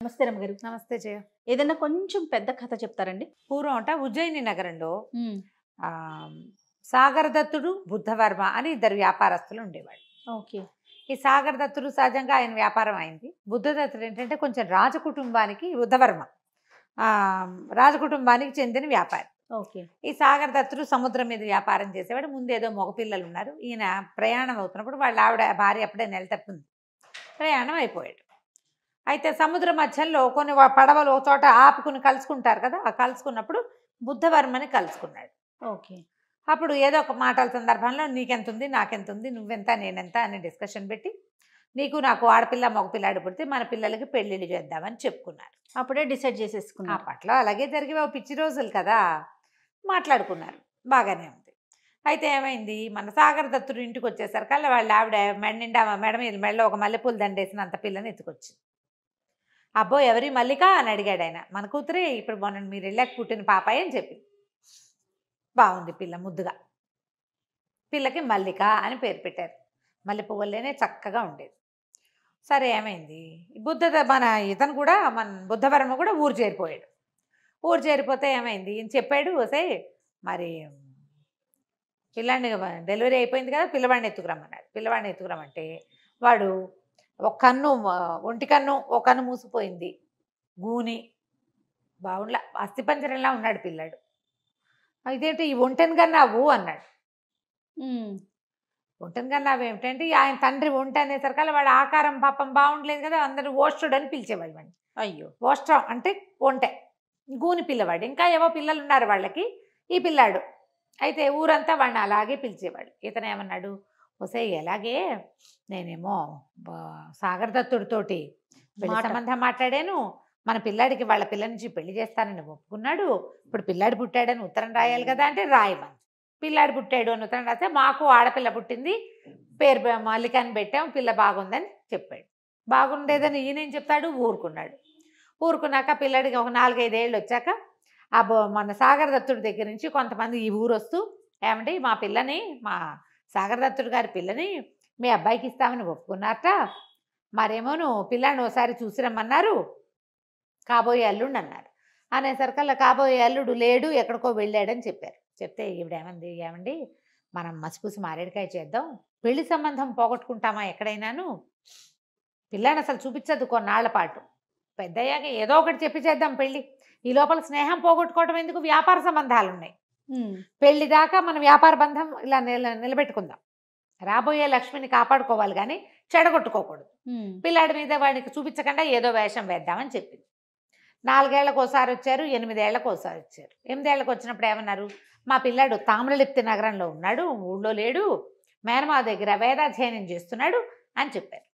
నమస్తే రమ్మగారు. నమస్తే జయ. ఏదైనా కొంచెం పెద్ద కథ చెప్తారండి? పూర్వం ఉజ్జయిని నగరంలో హ్మ్. సాగర దత్తుడు, బుద్ధవర్మ అని ఇద్దరు వ్యాపారస్తులు ఉండేవాళ్ళు. ఓకే. ఈ సాగర దత్తుడు సహజంగా ఆయన వ్యాపారం అయింది. బుద్ధదత్తుడు ఏంటంటే కొంచెం రాజకుటుంబానికి, బుద్ధవర్మ రాజకుటుంబానికి చెందిన వ్యాపారి. ఓకే. ఈ సాగర దత్తుడు సముద్రం మీద వ్యాపారం చేసేవాడు. ముందేదో మగపిల్లలు ఉన్నారు. ఈయన ప్రయాణం అవుతున్నప్పుడు వాళ్ళ ఆవిడ భార్య అప్పుడే నెల తప్పింది, ప్రయాణం అయిపోయాడు. అయితే సముద్ర మధ్యంలో కొన్ని పడవలు ఒక చోట ఆపుకుని కలుసుకుంటారు కదా, ఆ కలుసుకున్నప్పుడు బుద్ధవర్మని కలుసుకున్నాడు. ఓకే. అప్పుడు ఏదో ఒక మాటల సందర్భంలో నీకెంత ఉంది, నాకెంత ఉంది, నువ్వెంత నేనెంత అని డిస్కషన్ పెట్టి నీకు నాకు ఆడపిల్ల మగపిల్లాడు పుడితే మన పిల్లలకి పెళ్ళిళ్ళు చేద్దామని చెప్పుకున్నారు. అప్పుడే డిసైడ్ ఆ చేసేసుకున్నారు. పట్ల అలాగే జరిగి పిచ్చి రోజులు కదా, మాట్లాడుకున్నారు, బాగానే ఉంది. అయితే ఏమైంది, మన సాగర దత్తుడు ఇంటికి వచ్చేసరికల్లా వాళ్ళ ఆవిడ మెడ మీద మెడలో ఒక మల్లెపూలు దండేసినంత పిల్లని ఎత్తుకొచ్చింది. అబ్బో ఎవరి మల్లిక అని అడిగాడు ఆయన. మన కూతురే, ఇప్పుడు మొన్న మీరు వెళ్ళాక పుట్టిన పాపాయి అని చెప్పింది. బాగుంది పిల్ల, ముద్దుగా. పిల్లకి మల్లిక అని పేరు పెట్టారు. మల్లె పువ్వులేనే చక్కగా ఉండేది. సరే ఏమైంది, ఇతను కూడా మన బుద్ధవర్మ కూడా ఊరు చేరిపోయాడు. ఊరు చేరిపోతే ఏమైంది, ఈయన చెప్పాడు, వసే మరి పిల్లాడిని డెలివరీ అయిపోయింది కదా, పిల్లవాడిని ఎత్తుకురమ్మన్నాడు. పిల్లవాడిని ఎత్తుకురమ్మంటే వాడు ఒక కన్ను, ఒంటి కన్ను ఒక కన్ను మూసిపోయింది, గూని బాగుండ్లా అస్థిపంజరంలా ఉన్నాడు పిల్లాడు. ఇదేంటి ఈ ఒంటెని కన్నావు అన్నాడు. ఒంటెని కన్నావు ఏమిటంటే ఆయన తండ్రి ఒంటె అనేసరికల్లా వాడు ఆకారం పాపం బాగుండలేదు కదా, అందరూ ఓష్టుడు అని పిలిచేవాళ్ళు వాడిని. అయ్యో. ఓష్టం అంటే ఒంటె, గూని పిల్లవాడు. ఇంకా ఏవో పిల్లలు ఉన్నారు వాళ్ళకి, ఈ పిల్లాడు. అయితే ఊరంతా వాడిని అలాగే పిలిచేవాడు. ఇతను ఏమన్నాడు, వసే ఎలాగే నేనేమో సాగర దత్తుడితోటి పెళ్లి సంబంధం మాట్లాడాను, మన పిల్లాడికి వాళ్ళ పిల్ల నుంచి పెళ్లి చేస్తానని ఒప్పుకున్నాడు, ఇప్పుడు పిల్లాడు పుట్టాడని ఉత్తరం రాయాలి కదా అంటే రాయమని. పిల్లాడు పుట్టాడు అని ఉత్తరం రాస్తే మాకు ఆడపిల్ల పుట్టింది, పేరు మల్లిక అని పెట్టాం, పిల్ల బాగుందని చెప్పాడు. బాగుండేదని ఈయనేం చెప్తాడు, ఊరుకున్నాడు. ఊరుకున్నాక పిల్లాడికి ఒక 4-5 ఏళ్ళు వచ్చాక మన సాగర దత్తుడి దగ్గర నుంచి కొంతమంది ఈ ఊరు వస్తూ, ఏమంటే మా పిల్లని, మా సాగర దత్తుడు గారి పిల్లని మీ అబ్బాయికి ఇస్తామని ఒప్పుకున్నారట, మరేమోను పిల్లాడిని ఒకసారి చూసిరమ్మన్నారు, కాబోయే అల్లుడు అన్నారు. అనేసరికల్లా కాబోయే అల్లుడు లేడు, ఎక్కడికో వెళ్ళాడని చెప్పారు. చెప్తే ఈవిడేమంది, ఏమండి మనం మసిపూసి మారేడుకాయ చేద్దాం, పెళ్లి సంబంధం పోగొట్టుకుంటామా ఎక్కడైనాను, పిల్లాడిని అసలు చూపించద్దు కొన్నాళ్ల పాటు, పెద్దయ్యాక ఏదో ఒకటి చెప్పి చేద్దాం పెళ్ళి, ఈ లోపల స్నేహం పోగొట్టుకోవడం ఎందుకు, వ్యాపార సంబంధాలు ఉన్నాయి, పెళ్లి దాకా మన వ్యాపార బంధం ఇలా నిలబెట్టుకుందాం, రాబోయే లక్ష్మిని కాపాడుకోవాలి కానీ చెడగొట్టుకోకూడదు, పిల్లాడి మీద వాడికి చూపించకుండా ఏదో వేషం వేద్దామని చెప్పింది. 4 ఏళ్లకు ఒకసారి వచ్చారు, 8 ఏళ్లకు ఒకసారి వచ్చారు. 8 ఏళ్లకు వచ్చినప్పుడు ఏమన్నారు, మా పిల్లాడు తామ్రలిప్తి నగరంలో ఉన్నాడు, ఊళ్ళో లేడు, మేనమా దగ్గర వేదాధ్యయనం చేస్తున్నాడు అని చెప్పారు.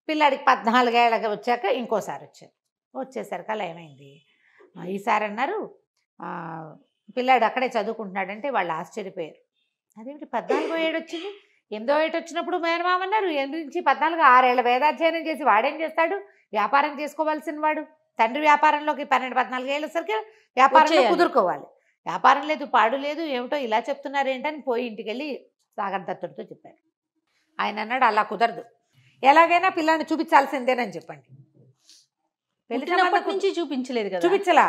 పిల్లాడికి 14 ఏళ్ళకి వచ్చాక ఇంకోసారి వచ్చారు. వచ్చేసరికి అలా ఏమైంది, ఈసారి అన్నారు పిల్లాడు అక్కడే చదువుకుంటున్నాడంటే వాళ్ళు ఆశ్చర్యపోయారు. అదేమిటి 14వ ఏడు వచ్చింది, 8వ ఏడు వచ్చినప్పుడు మేనమామన్నారు, 8 నుంచి 14, 6 ఏళ్ళ వేదాధ్యయనం చేసి వాడేం చేస్తాడు, వ్యాపారం చేసుకోవాల్సిన వాడు, తండ్రి వ్యాపారంలోకి 12-14 ఏళ్ళు వచ్చరికి వ్యాపారంలో కుదురుకోవాలి, వ్యాపారం లేదు, పాడు లేదు, ఏమిటో ఇలా చెప్తున్నారు ఏంటని పోయి ఇంటికి వెళ్ళి సాగర దత్తుడితో చెప్పారు. ఆయన అన్నాడు, అలా కుదరదు, ఎలాగైనా పిల్లాన్ని చూపించాల్సిందేనని చెప్పండి. పెళ్లి నుంచి చూపించలేదు కదా, చూపించలా,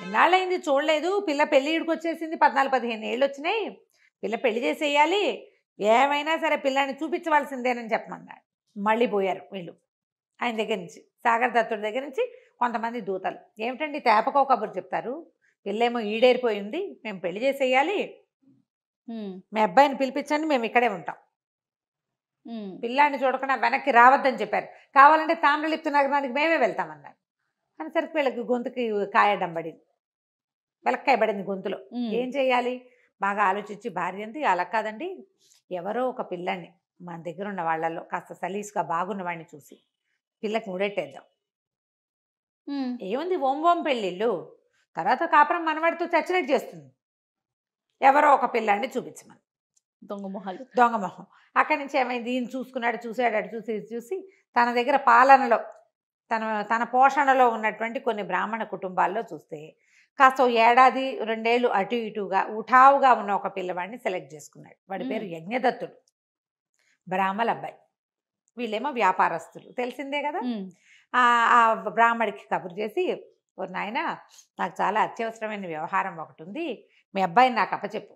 ఎన్నాళ్ళైంది చూడలేదు, పిల్ల పెళ్లి ఇడికి వచ్చేసింది, 14-15 ఏళ్ళు వచ్చినాయి, పిల్ల పెళ్లి చేసేయాలి, ఏమైనా సరే పిల్లాన్ని చూపించవలసిందేనని చెప్పమన్నాడు. మళ్ళీ పోయారు వీళ్ళు ఆయన దగ్గర నుంచి, సాగర దత్తుడి దగ్గర నుంచి కొంతమంది దూతలు. ఏమిటండి తేపకో కబురు చెప్తారు, పిల్లేమో ఈడేరిపోయింది, మేము పెళ్లి చేసేయాలి, మీ అబ్బాయిని పిలిపించండి, మేము ఇక్కడే ఉంటాం, పిల్లాన్ని చూడకుండా వెనక్కి రావద్దని చెప్పారు. కావాలంటే తామ్రలిప్తి నగరానికి మేమే వెళ్తామన్నారు. అనేసరికి వీళ్ళకి గొంతుకి కాయడం పడింది, వెలక్కాయ పడింది గొంతులో. ఏం చేయాలి, బాగా ఆలోచించి భార్య అంది, అలా కాదండి, ఎవరో ఒక పిల్లాన్ని మన దగ్గర ఉన్న వాళ్ళల్లో కాస్త సలీసుగా బాగున్న వాడిని చూసి పిల్లకి ముడెట్టేద్దాం, ఏముంది ఓం పెళ్ళిళ్ళు, తర్వాత కాపురం మనవాడితో చచ్చినట్టు చేస్తుంది, ఎవరో ఒక పిల్లాన్ని చూపించమని. దొంగ మొహం. అక్కడి నుంచి ఏమైంది, ఈయన చూసాడు, అటు చూసి తన దగ్గర పాలనలో తన పోషణలో ఉన్నటువంటి కొన్ని బ్రాహ్మణ కుటుంబాల్లో చూస్తే కాస్త 1 ఏడాది 2 ఏళ్ళు అటు ఇటుగా ఉఠావుగా ఉన్న ఒక పిల్లవాడిని సెలెక్ట్ చేసుకున్నాడు. వాడి పేరు యజ్ఞదత్తుడు, బ్రాహ్మల అబ్బాయి. వీళ్ళేమో వ్యాపారస్తులు, తెలిసిందే కదా. ఉమ్. ఆ బ్రాహ్మడికి కబురు చేసి, ఓ నాయన, నాకు చాలా అత్యవసరమైన వ్యవహారం ఒకటి ఉంది, మీ అబ్బాయిని నాకు అప్పచెప్పు,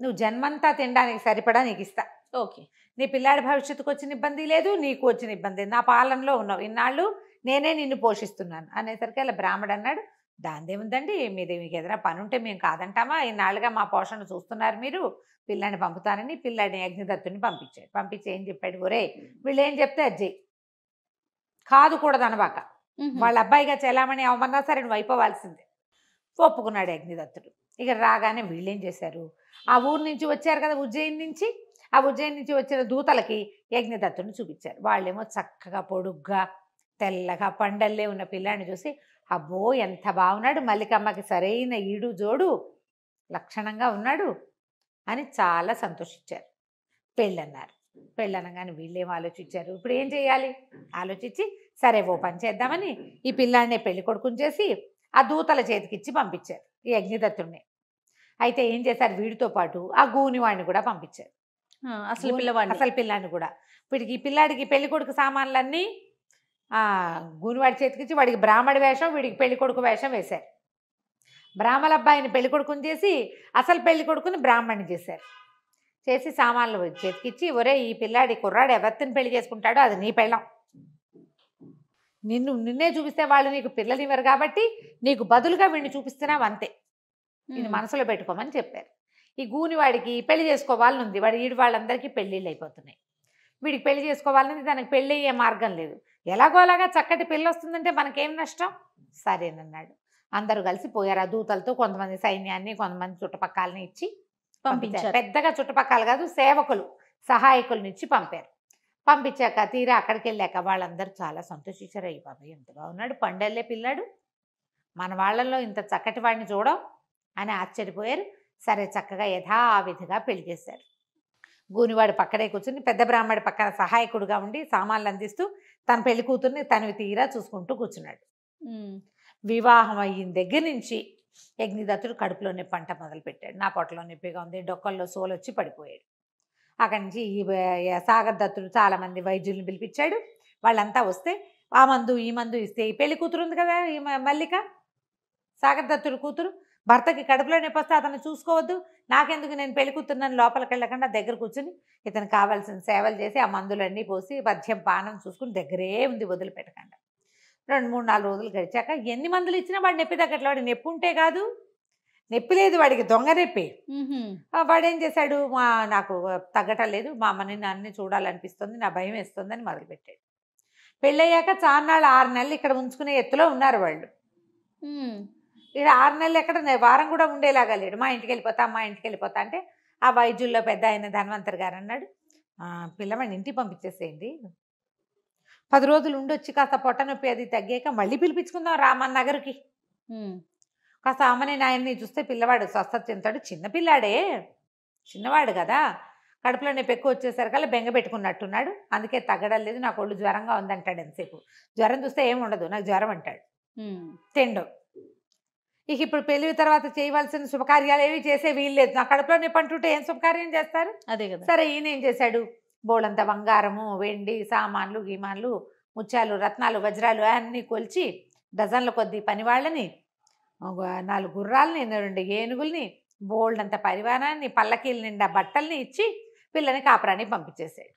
నువ్వు జన్మంతా తినడానికి సరిపడా నీకు ఇస్తా, ఓకే. నీ పిల్లాడి భవిష్యత్తుకు వచ్చిన ఇబ్బంది లేదు, నీకు వచ్చిన ఇబ్బంది, నా పాలనలో ఉన్నావు, ఇన్నాళ్ళు నేనే నిన్ను పోషిస్తున్నాను అనేసరికి అలా బ్రాహ్మడు అన్నాడు, దాందేముందండి, మీరు మీకు ఏదైనా పని ఉంటే మేము కాదంటామా, ఇన్నాళ్ళుగా మా పోషణ చూస్తున్నారు మీరు, పిల్లాడిని పంపుతానని పిల్లాడిని అగ్నిదత్తుని పంపించాడు. పంపించి ఏం చెప్పాడు, ఒరే వీళ్ళు ఏం చెప్తే అది చెయ్యి, కాదు కూడదు అనబాక, వాళ్ళ అబ్బాయిగా చెలామణి అవమన్నా సరే నువ్వు అయిపోవాల్సిందే. ఒప్పుకున్నాడు అగ్నిదత్తుడు. ఇక్కడ రాగానే వీళ్ళేం చేశారు, ఆ ఊరు నుంచి వచ్చారు కదా ఉజ్జయిని నుంచి, ఆ ఉజ్జయిని నుంచి వచ్చిన దూతలకి అగ్నిదత్తుని చూపించారు. వాళ్ళేమో చక్కగా పొడుగ్గా తెల్లగా పండల్లే ఉన్న పిల్లాడిని చూసి, అబ్బో ఎంత బాగున్నాడు, మల్లికమ్మకి సరైన ఈడు జోడు, లక్షణంగా ఉన్నాడు అని చాలా సంతోషించారు. పెళ్ళన్నారు. పెళ్ళనగానే వీళ్ళేం ఆలోచించారు, ఇప్పుడు ఏం చేయాలి ఆలోచించి, సరే ఓ పని చేద్దామని ఈ పిల్లాడినే పెళ్లి కొడుకుని చేసి ఆ దూతల చేతికిచ్చి పంపించారు ఈ అగ్నిదత్తుడిని. అయితే ఏం చేశారు, వీడితో పాటు ఆ గూనివాడిని కూడా పంపించారు. అసలు పిల్లవాడిని, అసలు పిల్లాడిని కూడా. వీడికి ఈ పిల్లాడికి పెళ్లి కొడుకు సామాన్లన్నీ గూనివాడి చేతికిచ్చి, వాడికి బ్రాహ్మడి వేషం, వీడికి పెళ్లి కొడుకు వేషం వేశారు. బ్రాహ్మణ అబ్బాయిని పెళ్లి కొడుకుని చేసి అసలు పెళ్లి కొడుకుని బ్రాహ్మణ్ణి చేశారు. చేసి సామాన్లు చేతికిచ్చి, ఒరే ఈ పిల్లాడి కుర్రాడు ఎవరిని పెళ్లి చేసుకుంటాడో అది నీ పెళ్ళం, నిన్నే చూపిస్తే వాళ్ళు నీకు పిల్లనివ్వరు కాబట్టి నీకు బదులుగా వీడిని చూపిస్తున్నావు అంతే, ఇది మనసులో పెట్టుకోమని చెప్పారు. ఈ గూనివాడికి పెళ్లి చేసుకోవాలని ఉంది, ఈడు వాళ్ళందరికీ పెళ్ళిళ్ళు అయిపోతున్నాయి, వీడికి పెళ్లి చేసుకోవాలని, దానికి పెళ్ళి అయ్యే మార్గం లేదు, ఎలాగోలాగా చక్కటి పెళ్ళి వస్తుందంటే మనకేం నష్టం, సరేనన్నాడు. అందరూ కలిసి పోయారు. ఆ దూతలతో కొంతమంది సైన్యాన్ని, కొంతమంది చుట్టుపక్కలని ఇచ్చి పంపించారు. పెద్దగా చుట్టుపక్కల కాదు, సేవకులు సహాయకులను ఇచ్చి పంపారు. పంపించాక తీరా అక్కడికి వెళ్ళాక వాళ్ళందరూ చాలా సంతోషించారు. అయ్యి బాబాయ్ ఎంత బాగున్నాడు, పండెళ్ళే పిల్లాడు, మన వాళ్ళల్లో ఇంత చక్కటి వాడిని చూడం అని ఆశ్చర్యపోయారు. సరే చక్కగా యథావిధిగా పెళ్లి చేశారు. గూనివాడు పక్కనే కూర్చుని పెద్ద బ్రాహ్మడి పక్కన సహాయకుడుగా ఉండి సామాన్లు అందిస్తూ తన పెళ్లి కూతుర్ని తనవి తీరా చూసుకుంటూ కూర్చున్నాడు. వివాహం అయిన దగ్గర నుంచి అగ్నిదత్తుడు కడుపులో నొప్పి అంట మొదలుపెట్టాడు. నా పొట్టలో నొప్పిగా ఉంది, డొక్కల్లో సోలు వచ్చి పడిపోయాడు. అక్కడి నుంచి ఈ సాగర్ దత్తుడు చాలామంది వైద్యుల్ని పిలిపించాడు. వాళ్ళంతా వస్తే ఆ మందు ఈ మందు ఇస్తే, ఈ పెళ్లి కూతురు ఉంది కదా ఈ మల్లిక, సాగర్ దత్తుడు కూతురు, భర్తకి కడుపులో నొప్పి వస్తే అతను చూసుకోవద్దు, నాకెందుకు, నేను పెళ్లి కూతురునని లోపలికి వెళ్ళకుండా దగ్గర కూర్చుని ఇతను కావాల్సిన సేవలు చేసి ఆ మందులన్నీ పోసి మద్యం పానం చూసుకుని దగ్గరే ఉంది, వదిలిపెట్టకుండా. 2-3-4 రోజులు గడిచాక ఎన్ని మందులు ఇచ్చినా వాడు నొప్పి తగ్గట్లే. వాడు నొప్పి ఉంటే కాదు, నొప్పి లేదు వాడికి, దొంగ నొప్పి. వాడేం చేశాడు, నాకు తగ్గటం లేదు, మా అమ్మని నాన్నని చూడాలనిపిస్తుంది, నా భయం వేస్తుందని మొదలుపెట్టాడు. పెళ్ళయ్యాక చాన్నాళ్ళు 6 నెలలు ఇక్కడ ఉంచుకునే ఎత్తులో ఉన్నారు వాళ్ళు. ఇక్కడ 6 నెలలు ఎక్కడ, వారం కూడా ఉండేలాగా లేడు. మా ఇంటికి వెళ్ళిపోతా అంటే ఆ వైద్యుల్లో పెద్ద ఆయన ధన్వంతరి గారు అన్నాడు, పిల్లవాడిని ఇంటికి పంపించేసేయండి, 10 రోజులు ఉండొచ్చి కాస్త పొట్ట నొప్పి అది తగ్గాక మళ్ళీ పిలిపించుకుందాం రామన్ నగర్కి, కాస్త అమ్మని నాయన్ని చూస్తే పిల్లవాడు స్వస్థత చెందుతాడు, చిన్నపిల్లాడే, చిన్నవాడు కదా, కడుపులో నొప్పి ఎక్కువ వచ్చేసరికల్లా బెంగ పెట్టుకున్నట్టున్నాడు, అందుకే తగ్గడం లేదు, నాకు ఒళ్ళు జ్వరంగా ఉందంటాడు. ఎంతసేపు జ్వరం చూస్తే ఏమి ఉండదు, నాకు జ్వరం అంటాడు, తిండు. ఇక ఇప్పుడు పెళ్లి తర్వాత చేయవలసిన శుభకార్యాలు ఏవి చేసే వీలు లేదు, నా కడుపులో నొప్పి అంటుంటే ఏం శుభకార్యం చేస్తారు, అదే కదా. సరే ఈయన ఏం చేశాడు, బోళంత బంగారము, వెండి సామాన్లు, గీమాన్లు, ముత్యాలు, రత్నాలు, వజ్రాలు అన్నీ కొలిచి డజన్ల కొద్ది పనివాళ్ళని, 4 గుర్రాలని, 2 ఏనుగుల్ని, బోల్డంత పరివారాన్ని, పల్లకీల నిండా బట్టల్ని ఇచ్చి పిల్లని కాపురానికి పంపించేసాడు.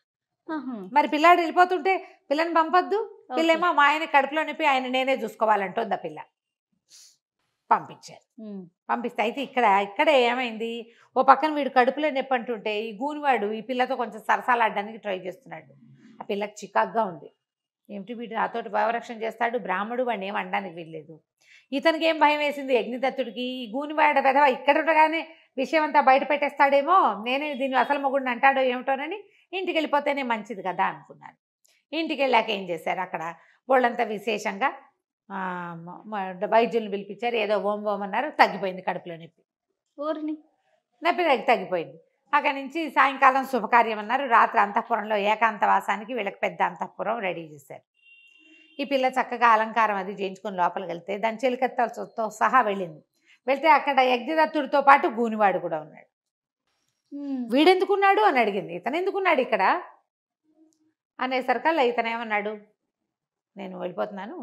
మరి పిల్లాడు వెళ్ళిపోతుంటే పిల్లని పంపొద్దు, పిల్లేమో మా ఆయన కడుపులో నొప్పి ఆయన నేనే చూసుకోవాలంటుంది ఆ పిల్ల. పంపించారు. పంపిస్తే అయితే ఇక్కడ ఏమైంది, ఓ పక్కన వీడు కడుపులో నొప్పి అంటుంటే ఈ గూనివాడు ఈ పిల్లతో కొంచెం సరసాలాడడానికి ట్రై చేస్తున్నాడు. ఆ పిల్లకి చికాగ్గా ఉంది, ఏమిటి వీడు నాతోటి భావరక్షణ చేస్తాడు, బ్రాహ్మడు, వాడిని ఏం అనడానికి వీల్లేదు. ఇతనికి ఏం భయం వేసింది అగ్నిదత్తుడికి, ఈ గూనివాడ పెదవ ఇక్కడ ఉండగానే విషయం అంతా బయట పెట్టేస్తాడేమో, నేనే దీన్ని అసలు మొగుడిని అంటాడో ఏమిటోనని ఇంటికి వెళ్ళిపోతేనే మంచిది కదా అనుకున్నాను. ఇంటికి వెళ్ళాక ఏం చేశారు, అక్కడ వాళ్ళంతా విశేషంగా వైద్యుల్ని పిలిపించారు, ఏదో ఓం అన్నారు, తగ్గిపోయింది కడుపులో నొప్పి, నొప్పి తగ్గిపోయింది. అక్కడి నుంచి సాయంకాలం శుభకార్యం అన్నారు, రాత్రి అంతఃపురంలో ఏకాంతవాసానికి వీళ్ళకి పెద్ద అంతఃపురం రెడీ చేశారు. ఈ పిల్ల చక్కగా అలంకారం అది చేయించుకొని లోపలికి వెళ్తే దాని చెలికత్తలతో సహా వెళ్ళింది. వెళ్తే అక్కడ అగ్నిదత్తుడితో పాటు గూనివాడు కూడా ఉన్నాడు. వీడెందుకున్నాడు అని అడిగింది. ఇతను ఎందుకున్నాడు ఇక్కడ, అనేసరికల్లా ఇతను ఏమన్నాడు, నేను వెళ్ళిపోతున్నాను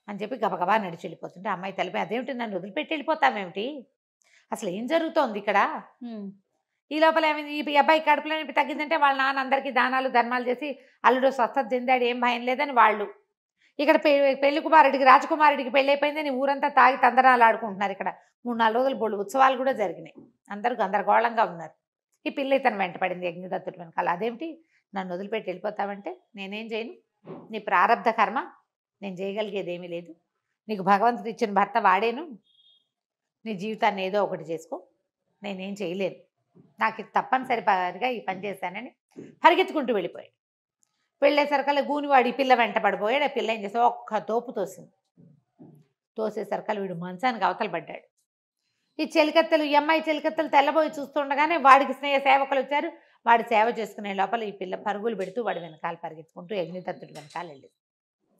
అని చెప్పి గబగబా నడిచి వెళ్ళిపోతుంటే అమ్మాయి తలిపి, అదేమిటి నన్ను వదిలిపెట్టి వెళ్ళిపోతామేమిటి, అసలు ఏం జరుగుతోంది ఇక్కడ. ఈ లోపల ఏమైంది, ఈ అబ్బాయి కడుపులో నొప్పి తగ్గిందంటే వాళ్ళ నాన్న అందరికీ దానాలు ధర్మాలు చేసి అల్లుడు స్వస్థత చెందాడు, ఏం భయం లేదని వాళ్ళు. ఇక్కడ పెళ్లి కుమారుడికి రాజకుమారుడికి పెళ్ళి అయిపోయిందని ఊరంతా తాగి తందనాలు ఆడుకుంటున్నారు. ఇక్కడ 3-4 రోజులు బోళ్ళు ఉత్సవాలు కూడా జరిగినాయి. అందరూ గందరగోళంగా ఉన్నారు. ఈ పిల్ల ఇతను వెంట పడింది యజ్ఞదత్తుడి వెనకాల. అదేమిటి నన్ను వదిలిపెట్టి వెళ్ళిపోతావంటే, నేనేం చేయను, నీ ప్రారంధ కర్మ, నేను చేయగలిగేది ఏమీ లేదు, నీకు భగవంతుడు ఇచ్చిన భర్త వాడేను, నీ జీవితాన్ని ఏదో ఒకటి చేసుకో, నేనేం చేయలేను, నాకు ఇది తప్పనిసరిగా ఈ పని చేశానని పరిగెత్తుకుంటూ వెళ్ళిపోయాడు. వెళ్ళేసరికల్లా గూనివాడు ఈ పిల్ల వెంట పడిపోయాడు. ఆ పిల్ల ఏం చేస్తే ఒక్క తోపు తోసింది. తోసేసరికల్లా వీడు మంచానికి అవతల పడ్డాడు. ఈ చెలికత్తెలు, ఈ అమ్మాయి చెలికత్తెలు తెల్లబోయి చూస్తుండగానే వాడికి స్నేహ సేవకులు వచ్చారు. వాడి సేవ చేసుకునే లోపల ఈ పిల్ల పరుగులు పెడుతూ వాడి వెనకాల పరిగెత్తుకుంటూ యజ్ఞదత్తుడి వెనకాల వెళ్ళింది.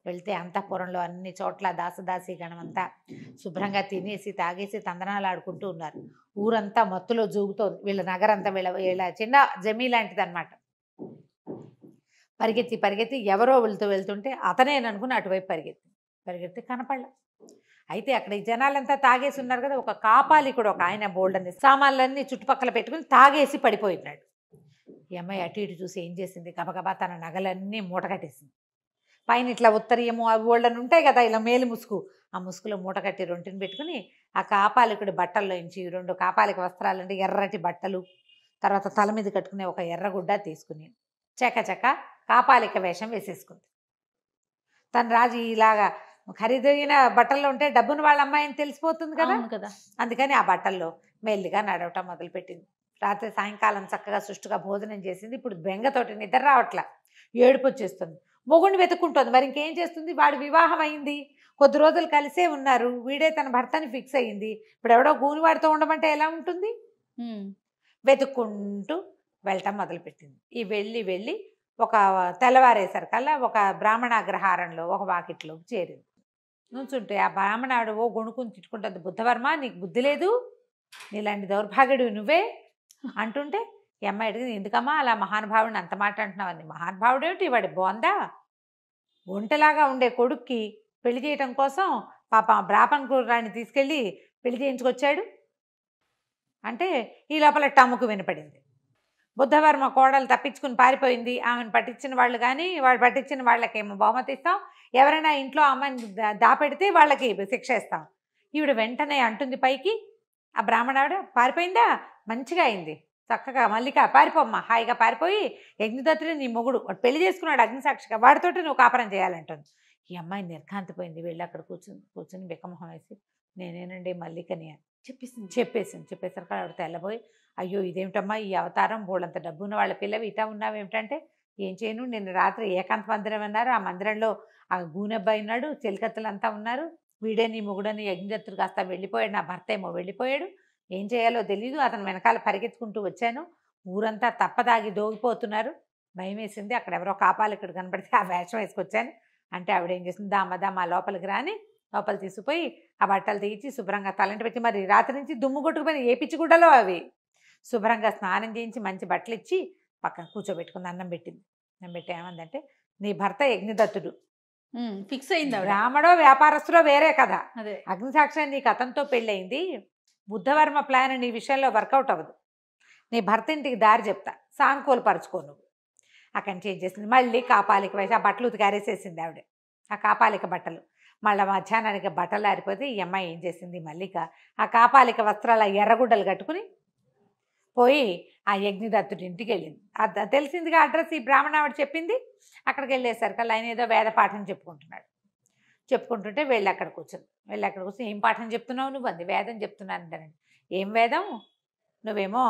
వెళ్తే అంతఃపురంలో అన్ని చోట్ల దాసదాసి గణమంతా శుభ్రంగా తినేసి తాగేసి తందనాలు ఆడుకుంటూ ఉన్నారు. ఊరంతా మత్తులో జూగుతోంది. వీళ్ళ నగరంతా వీళ్ళ చిన్న జమీ లాంటిది అనమాట. పరిగెత్తి పరిగెత్తి ఎవరో వెళ్తుంటే అతనేననుకుని అటువైపు పరిగెత్తి కనపడలే. అయితే అక్కడ ఈ జనాలంతా తాగేసి ఉన్నారు కదా, ఒక కాపాలికుడు ఒక ఆయన బోల్డని సామాన్లన్నీ చుట్టుపక్కల పెట్టుకుని తాగేసి పడిపోయినాడు. ఈ అమ్మాయి అటు ఇటు చూసి ఏం చేసింది, గబగబా తన నగలన్నీ మూట కట్టేసింది. పైన ఇట్లా ఉత్తరీయము అవి బోల్డని ఉంటాయి కదా, ఇలా మేలు ముసుగు, ఆ ముసుగులో మూట కట్టి రొంటిని పెట్టుకుని ఆ కాపాలికుడి బట్టల్లో నుంచి 2 కాపాలిక వస్త్రాలంటే ఎర్రటి బట్టలు, తర్వాత తల మీద కట్టుకునే ఒక ఎర్రగుడ్డ తీసుకుని చకచక కాపాలిక వేషం వేసేసుకుంది. తను రాజు ఇలాగా ఖరీదైన బట్టల్లో ఉంటే డబ్బును వాళ్ళ అమ్మాయిని తెలిసిపోతుంది కదా, అందుకని ఆ బట్టల్లో మెల్లిగా నడవటం మొదలుపెట్టింది. రాత్రి సాయంకాలం చక్కగా సుష్టుగా భోజనం చేసింది. ఇప్పుడు బెంగతోటి నిద్ర రావట్లా, ఏడుపు వచ్చేస్తుంది. మొగుడిని వెతుక్కుంటుంది. మరి ఇంకేం చేస్తుంది, వాడి వివాహం అయింది, కొద్ది రోజులు కలిసే ఉన్నారు, వీడే తన భర్తని ఫిక్స్ అయ్యింది. ఇప్పుడు ఎవడో గూనివాడితో ఉండమంటే ఎలా ఉంటుంది, వెతుక్కుంటూ వెళ్ళటం మొదలుపెట్టింది. ఈ వెళ్ళి ఒక తెల్లవారేసరికల్లా ఒక బ్రాహ్మణ అగ్రహారంలో ఒక వాకిట్లో చేరింది. నుంచుంటే ఆ బ్రాహ్మణాడు ఓ గొణుకుని తిట్టుకుంటుంది, బుద్ధవర్మ నీకు బుద్ధి లేదు, నీలాంటి దౌర్భాగ్యుడు నువ్వే అంటుంటే ఈ అమ్మాయి అడిగింది, ఎందుకమ్మా అలా మహానుభావుడిని అంత మాట అంటున్నావని. మహానుభావుడు ఏమిటి, వాడి బోందా, ఒంటలాగా ఉండే కొడుక్కి పెళ్లి చేయటం కోసం పాప బ్రాహ్మణ కుర్రాన్ని తీసుకెళ్ళి పెళ్లి చేయించుకొచ్చాడు అంటే ఈ లోపల టమ్ముకు వినపడింది. బుద్ధవర్మ కోడలు తప్పించుకుని పారిపోయింది, ఆమెను పట్టించిన వాళ్ళు కానీ వాడు పట్టించిన వాళ్ళకేమో బహుమతి ఇస్తాం, ఎవరైనా ఇంట్లో అమ్మాయిని దాపెడితే వాళ్ళకి శిక్ష ఇస్తాం. ఈవిడ వెంటనే అంటుంది పైకి, ఆ బ్రాహ్మణావిడ పారిపోయిందా, మంచిగా అయింది, చక్కగా మల్లిక పారిపోమ్మా, హాయిగా పారిపోయి యజ్ఞదత్తుడు నీ మొగుడు వాడు పెళ్లి చేసుకున్నాడు అగ్నిసాక్షిగా, వాడితోటి నువ్వు కాపురం చేయాలంటుంది. ఈ అమ్మాయి నిర్ఘాంతపోయింది. వెళ్ళి అక్కడ కూర్చుని బిక్కమొహం వేసి, నేనేనండి మల్లికని అని చెప్పేసరికి ఆవిడ తెల్లబోయి, అయ్యో ఇదేమిటమ్మా ఈ అవతారం, బోళ్ళంత డబ్బున్న వాళ్ళ పిల్లవి ఇటా ఉన్నావు ఏమిటంటే, ఏం చేయను, నిన్న రాత్రి ఏకాంత మందిరం అన్నారు, ఆ మందిరంలో ఆ గూనెబ్బాయి ఉన్నాడు, చెలికత్తలంతా ఉన్నారు, వీడే నీ మొగుడని యజ్ఞదత్తుడు కాస్త వెళ్ళిపోయాడు, నా భర్త ఏమో వెళ్ళిపోయాడు, ఏం చేయాలో తెలీదు, అతను వెనకాల పరిగెత్తుకుంటూ వచ్చాను, ఊరంతా తప్పదాగి దోగిపోతున్నారు, భయం వేసింది, అక్కడ ఎవరో కాపాలికుడు కనపడితే ఆ వేషం వేసుకొచ్చాను అంటే ఆవిడ ఏం చేసింది, దామా లోపలికి రాని లోపల తీసుకుపోయి ఆ బట్టలు తీయించి శుభ్రంగా తలంటి పెట్టి, మరి రాత్రి నుంచి దుమ్ము కొట్టుకుపోయిన ఏ పిచ్చిగుడ్డలో అవి, శుభ్రంగా స్నానం చేయించి మంచి బట్టలు ఇచ్చి పక్కన కూర్చోబెట్టుకుంది, అన్నం పెట్టింది. అన్నం పెట్టి ఏమందంటే, నీ భర్త యజ్ఞదత్తుడు ఫిక్స్ అయింది, రామడో వ్యాపారస్తులో వేరే కదా, అగ్నిసాక్షి నీకు అతనితో పెళ్ళయింది, బుద్ధవర్మ ప్లాన్ నీ విషయంలో వర్కౌట్ అవ్వదు, నీ భర్త ఇంటికి దారి చెప్తా, సానుకూలపరచుకో నువ్వు. అక్కడి నుంచి ఏం చేసింది, మళ్ళీ కాపాలిక వేసి ఆ బట్టలు ఉతికారేసేసింది ఆవిడ, ఆ కాపాలిక బట్టలు. మళ్ళీ మధ్యాహ్నానికి బట్టలు ఆరిపోతే ఈ అమ్మాయి ఏం చేసింది, మల్లిక ఆ కాపాలిక వస్త్రాల ఎర్రగుడ్డలు కట్టుకుని పోయి ఆ యజ్ఞదత్తుడి ఇంటికి వెళ్ళింది. తెలిసిందిగా అడ్రస్ ఈ బ్రాహ్మణావిడ చెప్పింది. అక్కడికి వెళ్ళేసరికి ఆయన ఏదో వేద పాఠం చెప్పుకుంటుంటే వెళ్ళి అక్కడ కూర్చొని ఏం పాఠం చెప్తున్నావు నువ్వు అంది. వేదం చెప్తున్నాను అంటానండి. ఏం వేదం, నువ్వేమో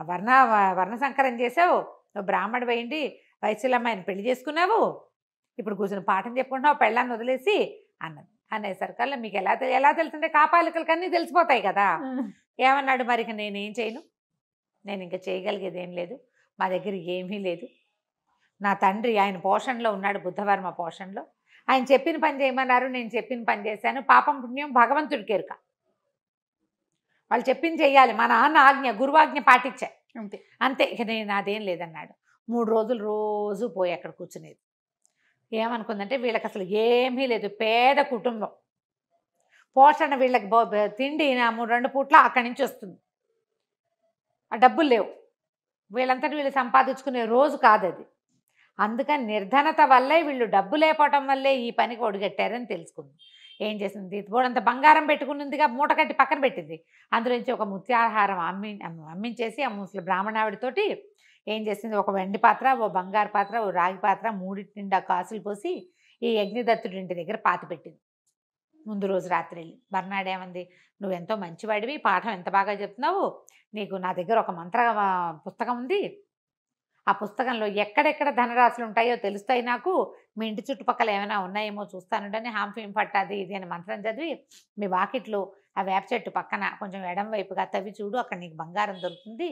వర్ణ సంకరం చేసావు, నువ్వు బ్రాహ్మడు వేయండి వైశ్యులమ్మాయిని పెళ్లి చేసుకున్నావు, ఇప్పుడు కూర్చొని పాఠం చెప్పుకుంటున్నావు పెళ్ళాన్ని వదిలేసి అన్నది. అనేసరికల్లా మీకు ఎలా తెలుస్తుంటే కాపాలికలకి అన్నీ తెలిసిపోతాయి కదా. ఏమన్నాడు, మరి నేనేం చేయను, నేను ఇంకా చేయగలిగేది ఏం లేదు, మా దగ్గర ఏమీ లేదు, నా తండ్రి ఆయన పోషణలో ఉన్నాడు, బుద్ధవర్మ పోషణలో, ఆయన చెప్పిన పని చేయమన్నారు, నేను చెప్పిన పని చేశాను, పాపం పుణ్యం భగవంతుడికి ఎరుక, వాళ్ళు చెప్పింది చెయ్యాలి, మా నాన్న ఆజ్ఞ గురువాజ్ఞ పాటించా అంతే, ఇక నేను నాదేం లేదన్నాడు. 3 రోజులు రోజు పోయి అక్కడ కూర్చునేది. ఏమనుకుందంటే వీళ్ళకి అసలు ఏమీ లేదు, పేద కుటుంబం, పోషణ వీళ్ళకి తిండి 2 పూట్ల అక్కడి నుంచి వస్తుంది, ఆ డబ్బులు లేవు, వీళ్ళంతటి వీళ్ళు సంపాదించుకునే రోజు కాదు అది. అందుకని నిర్ధనత వల్లే వీళ్ళు డబ్బు లేకపోవటం వల్లే ఈ పనికి ఒడిగట్టారని తెలుసుకుంది. ఏం చేసింది, బోడంత బంగారం పెట్టుకున్నదిగా మూట కట్టి పక్కన పెట్టింది. అందులోంచి ఒక ముత్యాహారం అమ్మించేసి ఆ ముసలి బ్రాహ్మణావిడితోటి ఏం చేసింది, ఒక వెండి పాత్ర, ఓ బంగారు పాత్ర, ఓ రాగి పాత్ర, 3 నిండా కాసులు పోసి ఈ యజ్ఞదత్తుడి ఇంటి దగ్గర పాతి పెట్టింది. ముందు రోజు రాత్రి వెళ్ళి మర్నాడు ఏమంది, నువ్వెంతో మంచివాడివి, పాఠం ఎంత బాగా చెప్తున్నావు, నీకు నా దగ్గర ఒక మంత్ర పుస్తకం ఉంది, ఆ పుస్తకంలో ఎక్కడెక్కడ ధనరాశులు ఉంటాయో తెలుస్తాయి నాకు, మీ ఇంటి చుట్టుపక్కల ఏమైనా ఉన్నాయేమో చూస్తానుండని హాంఫీం పట్టాది ఇది అని మంత్రం చదివి మీ వాకిట్లో ఆ వేప చెట్టు పక్కన కొంచెం ఎడం వైపుగా తవ్వి చూడు, అక్కడ నీకు బంగారం దొరుకుతుంది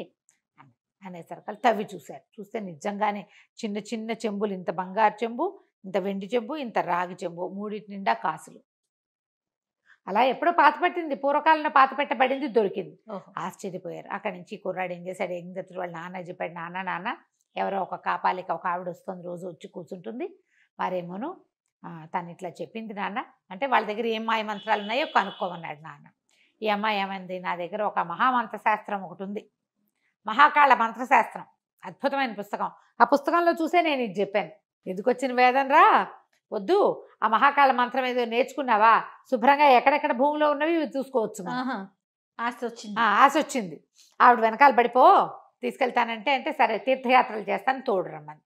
అనేసరికి తవ్వి చూశారు. చూస్తే నిజంగానే చిన్న చిన్న చెంబులు, ఇంత బంగారు చెంబు, ఇంత వెండి చెంబు, ఇంత రాగి చెంబు, 3 నిండా కాసులు. అలా ఎప్పుడో పాతపెట్టింది, పూర్వకాలంలో పాతపెట్టబడింది దొరికింది. ఆశ్చర్యపోయారు. అక్కడి నుంచి కుర్రాడు ఏం చేశాడు, యజ్ఞదత్తుడు వాళ్ళ నాన్న చెప్పాడు, నాన్న ఎవరో ఒక కాపాలిక ఒక ఆవిడ వస్తుంది, రోజు వచ్చి కూర్చుంటుంది, మరేమోను తను ఇట్లా చెప్పింది నాన్న అంటే, వాళ్ళ దగ్గర ఏం మాయ మంత్రాలు ఉన్నాయో కనుక్కోమన్నాడు నాన్న. ఈ అమ్మాయి ఏమైంది, నా దగ్గర ఒక మహామంత్రశాస్త్రం ఒకటి ఉంది, మహాకాళ మంత్రశాస్త్రం, అద్భుతమైన పుస్తకం, ఆ పుస్తకంలో చూసే నేను ఇది చెప్పాను. ఎందుకు వచ్చిన వేదన రా, వద్దు, ఆ మహాకాళ మంత్రం ఏదో నేర్చుకున్నావా, శుభ్రంగా ఎక్కడెక్కడ భూమిలో ఉన్నవి చూసుకోవచ్చు. ఆశ వచ్చింది, ఆవిడ వెనకాల పడిపో, తీసుకెళ్తానంటే సరే తీర్థయాత్రలు చేస్తాను, తోడు రమ్మని.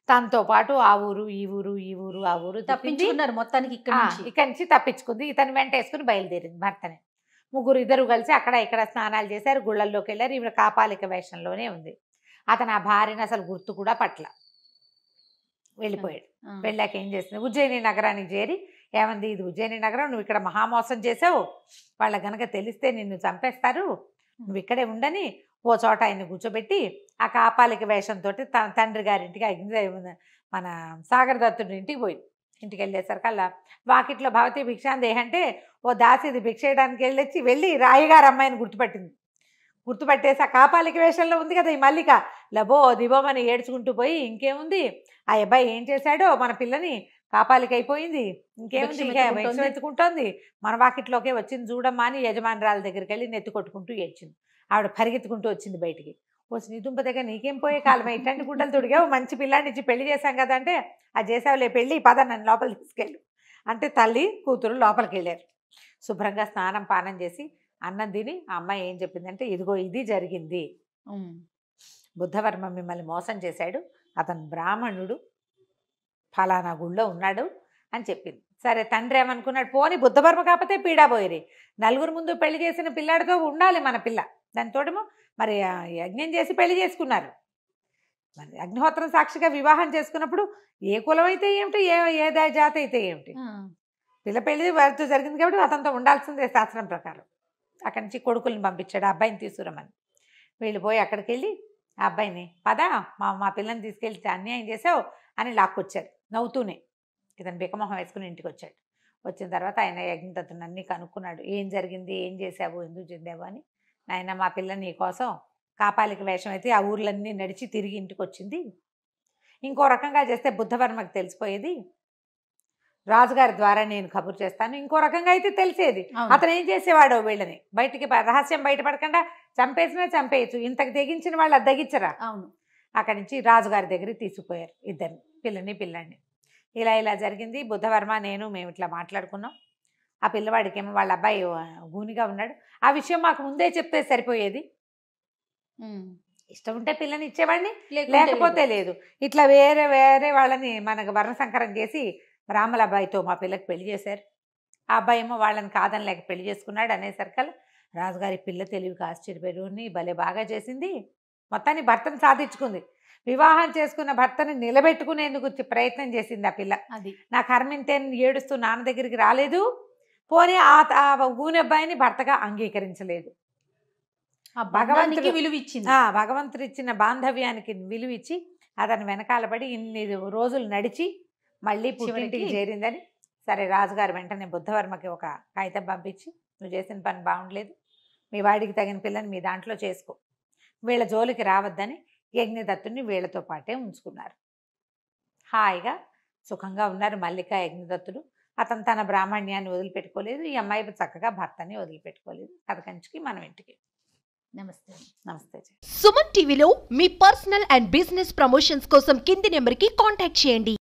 తనతో పాటు ఆ ఊరు ఈ ఊరు ఈ ఊరు ఆ ఊరు తప్పించుకున్నారు మొత్తానికి. ఇక్కడి నుంచి తప్పించుకుంది, ఇతను వెంట వేసుకుని బయలుదేరింది భర్తని. ముగ్గురు ఇద్దరు కలిసి అక్కడ ఇక్కడ స్నానాలు చేశారు, గుళ్ళల్లోకి వెళ్ళారు. ఈవిడ కాపాలిక వేషంలోనే ఉంది. అతను ఆ భార్యను అసలు గుర్తు కూడా పట్ల వెళ్ళిపోయాడు. వెళ్ళాక ఏం చేసింది, ఉజ్జయిని నగరానికి చేరి ఏమంది, ఇది ఉజ్జయిని నగరం, నువ్వు ఇక్కడ మహామోసం చేసావు, వాళ్ళ గనక తెలిస్తే నిన్ను చంపేస్తారు, నువ్వు ఇక్కడే ఉండని ఓ చోట ఆయన్ని కూర్చోబెట్టి ఆ కాపాలిక వేషంతో తన తండ్రి గారింటికి మన సాగర దత్తుడి ఇంటికి పోయింది. ఇంటికి వెళ్ళేసరికల్లా వాకిట్లో భవతి భిక్షాందేహి అంటే ఓ దాసిది భిక్ష వేయడానికి వెళ్ళి రాయిగారు అమ్మాయిని గుర్తుపట్టేసి ఆ కాపాలిక వేషంలో ఉంది కదా ఈ మల్లిక, లబో దిబోమని ఏడ్చుకుంటూ పోయి, ఇంకేముంది ఆ అబ్బాయి ఏం చేశాడో, మన పిల్లని కాపాలిక అయిపోయింది, ఇంకేముంది భిక్ష ఎత్తుకుంటోంది, మన వాకిట్లోకే వచ్చింది చూడమ్మా అని యజమానురాల దగ్గరికి వెళ్ళి నెత్తి కొట్టుకుంటూ ఏడ్చింది. ఆవిడ పరిగెత్తుకుంటూ వచ్చింది బయటికి. వచ్చి నీ దుంప దగ్గర నీకేం పోయే కాలం, ఇట్లాంటి గుడ్డలు తొడిగావు, మంచి పిల్లాడిని ఇచ్చి పెళ్లి చేశాం కదా అంటే, అది చేసావులే పెళ్ళి, పద నన్ను లోపలికి తీసుకెళ్ళు అంటే తల్లి కూతురు లోపలికి వెళ్ళారు. శుభ్రంగా స్నానం పానం చేసి అన్నం తిని ఆ అమ్మాయి ఏం చెప్పిందంటే, ఇదిగో ఇది జరిగింది, బుద్ధవర్మ మిమ్మల్ని మోసం చేశాడు, అతను బ్రాహ్మణుడు, ఫలానా గుళ్ళో ఉన్నాడు అని చెప్పింది. సరే తండ్రి ఏమనుకున్నాడు, పోని బుద్ధవర్మ కాకపోతే పీడాపోయిరి, నలుగురు ముందు పెళ్లి చేసిన పిల్లాడితో ఉండాలి మన పిల్ల, దానితోటేమో మరి యజ్ఞం చేసి పెళ్లి చేసుకున్నారు, మరి అగ్నిహోత్రం సాక్షిగా వివాహం చేసుకున్నప్పుడు ఏ కులం అయితే ఏమిటి, ఏ జాతి అయితే ఏమిటి, పిల్ల పెళ్లి వారితో జరిగింది కాబట్టి అతనితో ఉండాల్సిందే శాస్త్రం ప్రకారం. అక్కడి నుంచి కొడుకులను పంపించాడు, అబ్బాయిని తీసుకురమ్మని. వీళ్ళు పోయి అక్కడికి వెళ్ళి ఆ అబ్బాయిని పదా మా పిల్లని తీసుకెళ్ళి అన్యాయం చేసావు అని లాక్కొచ్చారు నవ్వుతూనే. ఇతను బికమొహం వేసుకుని ఇంటికి వచ్చాడు. వచ్చిన తర్వాత ఆయన యజ్ఞదత్తుని అన్నీ కనుక్కున్నాడు, ఏం జరిగింది, ఏం చేసావు, ఎందుకు చెందావు అని. నాయన మా పిల్ల నీ కోసం కాపాలిక వేషం అయితే ఆ ఊర్లన్నీ నడిచి తిరిగి ఇంటికి వచ్చింది, ఇంకో రకంగా చేస్తే బుద్ధవర్మకి తెలిసిపోయేది, రాజుగారి ద్వారా నేను కబురు చేస్తాను, ఇంకో రకంగా అయితే తెలిసేది, అతను ఏం చేసేవాడో వీళ్ళని బయటికి రహస్యం బయటపడకుండా చంపేసినా చంపేయచ్చు, ఇంతకు తెగించిన వాళ్ళు అది తెగించరా. అవును. అక్కడి నుంచి రాజుగారి దగ్గరికి తీసుకుపోయారు ఇద్దరిని, పిల్లాడిని. ఇలా జరిగింది, బుద్ధవర్మ మేము ఇట్లా మాట్లాడుకున్నాం, ఆ పిల్లవాడికి ఏమో వాళ్ళ అబ్బాయి గూనిగా ఉన్నాడు, ఆ విషయం మాకు ముందే చెప్తే సరిపోయేది, ఇష్టం ఉంటే పిల్లని ఇచ్చేవాడిని, లేకపోతే లేదు. ఇట్లా వేరే వాళ్ళని మనకు వర్ణసంకరం చేసి బ్రాహ్మణ అబ్బాయితో మా పిల్లకి పెళ్లి చేశారు, ఆ అబ్బాయి ఏమో వాళ్ళని కాదనిలేక పెళ్లి చేసుకున్నాడు అనేసరికల్ రాజుగారి పిల్ల తెలివికి ఆశ్చర్యపోయి భలే బాగా చేసింది, మొత్తాన్ని భర్తను సాధించుకుంది, వివాహం చేసుకున్న భర్తని నిలబెట్టుకునేందుకు ప్రయత్నం చేసింది ఆ పిల్ల. అది నా కర్మింతే ఏడుస్తూ నాన్న దగ్గరికి రాలేదు, పోనీ ఆ గూని అబ్బాయిని భర్తగా అంగీకరించలేదు. భగవంతుడికి విలువ ఇచ్చింది, భగవంతుడు ఇచ్చిన బాంధవ్యానికి విలువ ఇచ్చి అతను వెనకాలబడి ఇన్ని రోజులు నడిచి మళ్ళీ పుట్టింటికి చేరిందని. సరే రాజుగారు వెంటనే బుద్ధవర్మకి ఒక కాగితం పంపించి, నువ్వు చేసిన పని బాగుండలేదు, మీ వాడికి తగిన పిల్లని మీ దాంట్లో చేసుకో, వీళ్ళ జోలికి రావద్దని యజ్ఞదత్తుని వీళ్ళతో పాటే ఉంచుకున్నారు. హాయిగా సుఖంగా ఉన్నారు మల్లిక యజ్ఞదత్తుడు. అతను తన బ్రాహ్మణ్యాన్ని వదిలిపెట్టుకోలేదు, ఈ అమ్మాయి చక్కగా భర్తని వదిలిపెట్టుకోలేదు. కథ కంచికి మనం ఇంటికి. నమస్తే. నమస్తే. సుమన్ టీవీలో మీ పర్సనల్ అండ్ బిజినెస్ ప్రమోషన్స్ కోసం కింది నెంబర్కి కాంటాక్ట్ చేయండి.